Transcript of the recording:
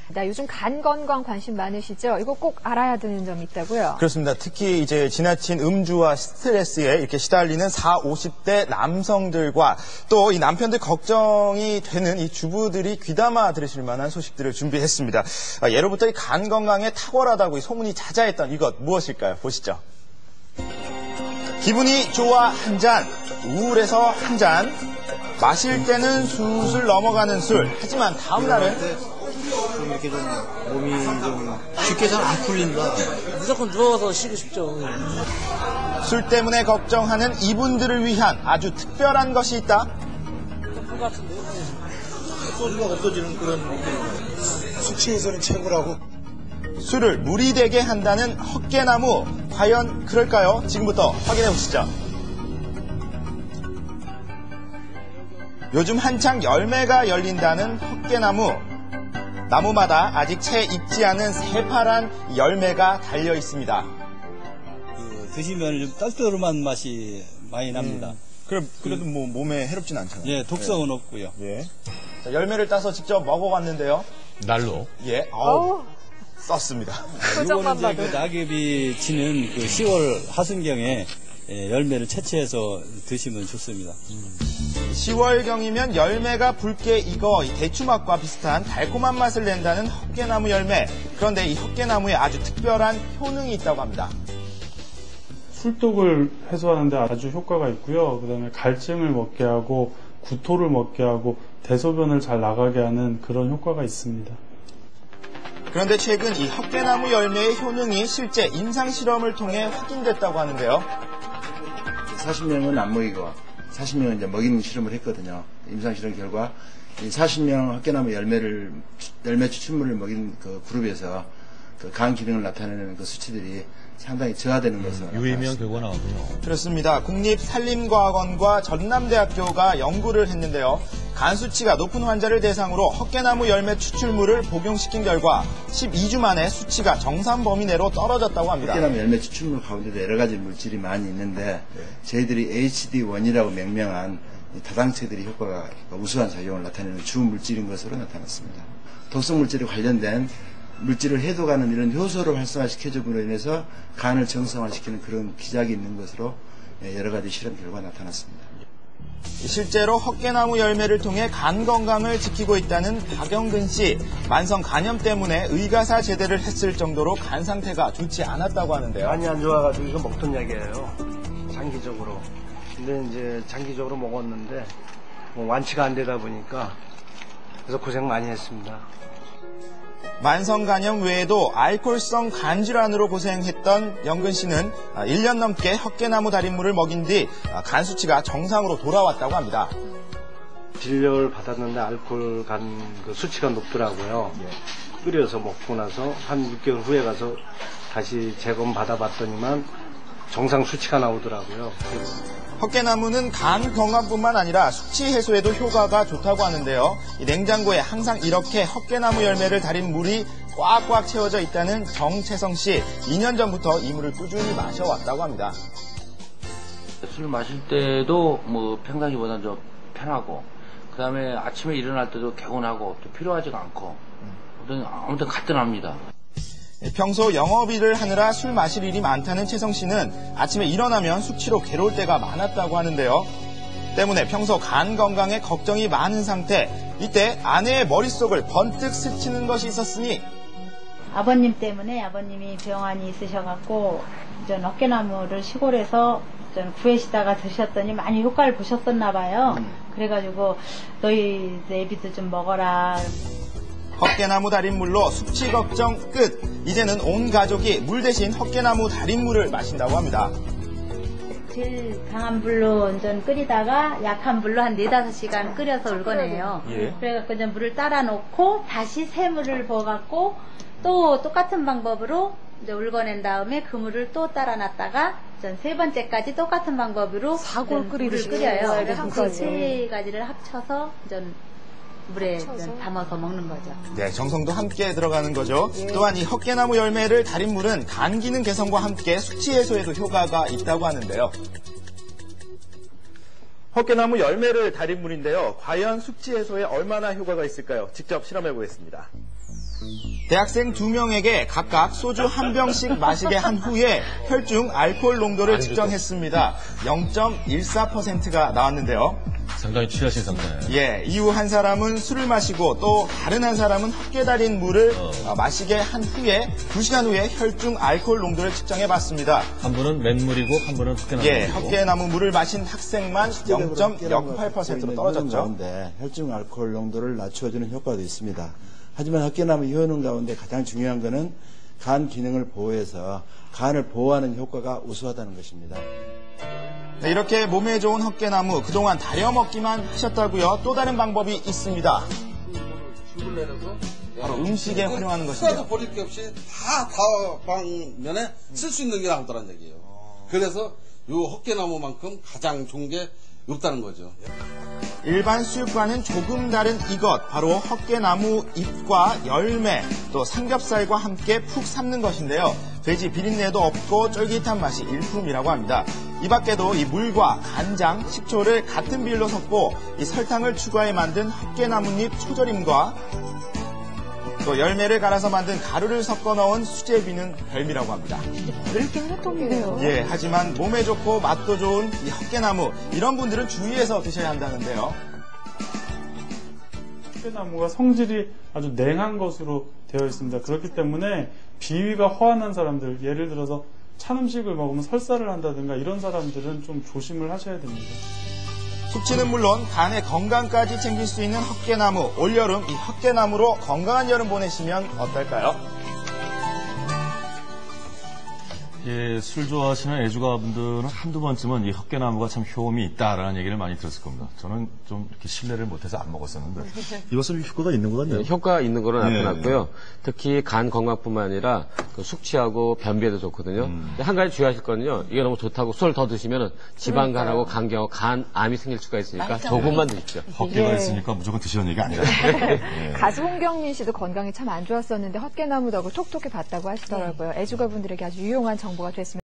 나 요즘 간 건강 관심 많으시죠? 이거 꼭 알아야 되는 점이 있다고요? 그렇습니다. 특히 이제 지나친 음주와 스트레스에 이렇게 시달리는 40, 50대 남성들과 또 이 남편들 걱정이 되는 이 주부들이 귀담아 들으실 만한 소식들을 준비했습니다. 예로부터 이 간 건강에 탁월하다고 소문이 자자했던 이것 무엇일까요? 보시죠. 기분이 좋아 한 잔, 우울해서 한 잔, 마실 때는 술술 넘어가는 술. 하지만 다음 날은 좀 이렇게 좀 몸이 좀 쉽게 잘 안 풀린다. 무조건 누워서 쉬고 싶죠. 술 때문에 걱정하는 이분들을 위한 아주 특별한 것이 있다. 술 같은데 소주가 없어지는 그런 느낌이에요. 숙취해소는 최고라고. 술을 물이 되게 한다는 헛개나무. 과연 그럴까요? 지금부터 확인해 보시죠. 요즘 한창 열매가 열린다는 헛개나무. 나무마다 아직 채 익지 않은 새파란 열매가 달려 있습니다. 드시면 좀 떨떠름한 맛이 많이 납니다. 그래도 뭐 몸에 해롭진 않잖아요. 예, 독성은 없고요. 예. 자, 열매를 따서 직접 먹어봤는데요. 날로. 예, 썼습니다. 이거는 이제 그 낙엽이 지는 그 10월 하순경에 열매를 채취해서 드시면 좋습니다. 10월경이면 열매가 붉게 익어 이 대추맛과 비슷한 달콤한 맛을 낸다는 헛개나무 열매. 그런데 이 헛개나무에 아주 특별한 효능이 있다고 합니다. 술독을 해소하는 데 아주 효과가 있고요. 그다음에 갈증을 먹게 하고 구토를 먹게 하고 대소변을 잘 나가게 하는 그런 효과가 있습니다. 그런데 최근 이 헛개나무 열매의 효능이 실제 임상실험을 통해 확인됐다고 하는데요. 40명은 안 먹이고 40명은 이제 먹이는 실험을 했거든요. 임상실험 결과 이 40명 헛개나무 열매 추출물을 먹인 그 그룹에서 그 간 기능을 나타내는 그 수치들이 상당히 저하되는 것으로 유의미한 결과 나왔군요. 그렇습니다. 국립산림과학원과 전남대학교가 연구를 했는데요. 간 수치가 높은 환자를 대상으로 헛개나무 열매 추출물을 복용시킨 결과 12주 만에 수치가 정상 범위 내로 떨어졌다고 합니다. 헛개나무 열매 추출물 가운데도 여러 가지 물질이 많이 있는데 저희들이 HD1이라고 명명한 다당체들이 효과가 우수한 작용을 나타내는 주 물질인 것으로 나타났습니다. 독성 물질에 관련된 물질을 해독하는 이런 효소를 활성화시켜줌으로 인해서 간을 정상화시키는 그런 기작이 있는 것으로 여러 가지 실험 결과가 나타났습니다. 실제로 헛개나무 열매를 통해 간 건강을 지키고 있다는 박영근 씨. 만성 간염 때문에 의가사 제대를 했을 정도로 간 상태가 좋지 않았다고 하는데요. 간이 안 좋아가지고 이거 먹던 약이에요. 장기적으로. 근데 이제 장기적으로 먹었는데 뭐 완치가 안 되다 보니까 그래서 고생 많이 했습니다. 만성 간염 외에도 알코올성 간질환으로 고생했던 영근 씨는 1년 넘게 헛개나무 달인물을 먹인 뒤 간 수치가 정상으로 돌아왔다고 합니다. 진료를 받았는데 알코올 간 그 수치가 높더라고요. 끓여서 먹고 나서 한 6개월 후에 가서 다시 재검 받아봤더니만 정상 수치가 나오더라고요. 헛개나무는 간 건강뿐만 아니라 숙취 해소에도 효과가 좋다고 하는데요. 이 냉장고에 항상 이렇게 헛개나무 열매를 달인 물이 꽉꽉 채워져 있다는 정채성 씨. 2년 전부터 이 물을 꾸준히 마셔왔다고 합니다. 술 마실 때도 뭐 평상시보다는 좀 편하고, 그 다음에 아침에 일어날 때도 개운하고 또 필요하지가 않고, 아무튼 가뜩합니다. 평소 영업일을 하느라 술 마실 일이 많다는 채성 씨는 아침에 일어나면 숙취로 괴로울 때가 많았다고 하는데요. 때문에 평소 간 건강에 걱정이 많은 상태. 이때 아내의 머릿속을 번뜩 스치는 것이 있었으니 아버님 때문에 아버님이 병환이 있으셔갖고 전 헛개나무를 시골에서 전 구해시다가 드셨더니 많이 효과를 보셨었나 봐요. 그래가지고 너희 애비도 좀 먹어라. 헛개나무 달인물로 숙취 걱정 끝. 이제는 온 가족이 물 대신 헛개나무 달인물을 마신다고 합니다. 제일 강한 불로 완전 끓이다가 약한 불로 한 4-5시간 끓여서 울거내요. 그래갖고 이제 물을 따라 놓고 다시 새 물을 부어갖고 또 똑같은 방법으로 이제 울거낸 다음에 그 물을 또 따라 놨다가 전 3번째까지 똑같은 방법으로 사골 끓이듯이 끓여요. 그래서 그 3가지를 합쳐서 전 물에 담아서 먹는 거죠. 네, 정성도 함께 들어가는 거죠. 또한 이 헛개나무 열매를 달인 물은 간 기능 개선과 함께 숙취 해소에도 효과가 있다고 하는데요. 헛개나무 열매를 달인 물인데요. 과연 숙취 해소에 얼마나 효과가 있을까요? 직접 실험해 보겠습니다. 대학생 2명에게 각각 소주 1병씩 마시게 한 후에 혈중 알코올 농도를 측정했습니다. 0.14%가 나왔는데요. 상당히 취하신 상태네요. 예, 이후 한 사람은 술을 마시고 또 다른 한 사람은 헛개 달인 물을 마시게 한 후에 2시간 후에 혈중 알코올 농도를 측정해봤습니다. 한 분은 맨물이고 한 분은 헛개나무. 예, 헛개나무 물을 마신 학생만 0.08%로 떨어졌죠. 가운데 혈중 알코올 농도를 낮춰주는 효과도 있습니다. 하지만 헛개나무 효능 가운데 가장 중요한 것은 간 기능을 보호해서 간을 보호하는 효과가 우수하다는 것입니다. 네, 이렇게 몸에 좋은 헛개나무 그동안 다려 먹기만 하셨다고요? 또 다른 방법이 있습니다. 바로 음식에 활용하는 것입니다. 하나도 버릴 게 없이 다 방면에 쓸 수 있는 게 나오더란 얘기예요. 그래서 요 헛개나무만큼 가장 좋은 게 없다는 거죠. 일반 수육과는 조금 다른 이것, 바로 헛개나무 잎과 열매, 또 삼겹살과 함께 푹 삶는 것인데요. 돼지 비린내도 없고 쫄깃한 맛이 일품이라고 합니다. 이 밖에도 이 물과 간장, 식초를 같은 비율로 섞고 이 설탕을 추가해 만든 헛개나무잎 초절임과 또 열매를 갈아서 만든 가루를 섞어 넣은 수제비는 별미라고 합니다. 늙긴 해통이네요. 예, 하지만 몸에 좋고 맛도 좋은 이 헛개나무, 이런 분들은 주의해서 드셔야 한다는데요. 헛개나무가 성질이 아주 냉한 것으로 되어 있습니다. 그렇기 때문에 비위가 허한한 사람들, 예를 들어서 찬 음식을 먹으면 설사를 한다든가 이런 사람들은 좀 조심을 하셔야 됩니다. 숙취는 물론 간의 건강까지 챙길 수 있는 헛개나무, 올여름 이 헛개나무로 건강한 여름 보내시면 어떨까요? 예, 술 좋아하시는 애주가분들은 한두 번쯤은 이 헛개나무가 참 효험이 있다라는 얘기를 많이 들었을 겁니다. 저는 좀 이렇게 신뢰를 못해서 안 먹었었는데 이것은 효과가 있는 것 같네요. 네, 효과가 있는 거로 나타났고요. 특히 간 건강뿐만 아니라 그 숙취하고 변비에도 좋거든요. 한 가지 주의하실 거는요. 이게 너무 좋다고 술 더 드시면 지방간하고 간경하고 간암이 생길 수가 있으니까 조금만 드십시오. 헛개가 있으니까 무조건 드시는 얘기가 아니라. 가수 홍경민 씨도 건강이 참 안 좋았었는데 헛개나무 덕을 톡톡히 봤다고 하시더라고요. 애주가분들에게 아주 유용한 정보가 됐습니다.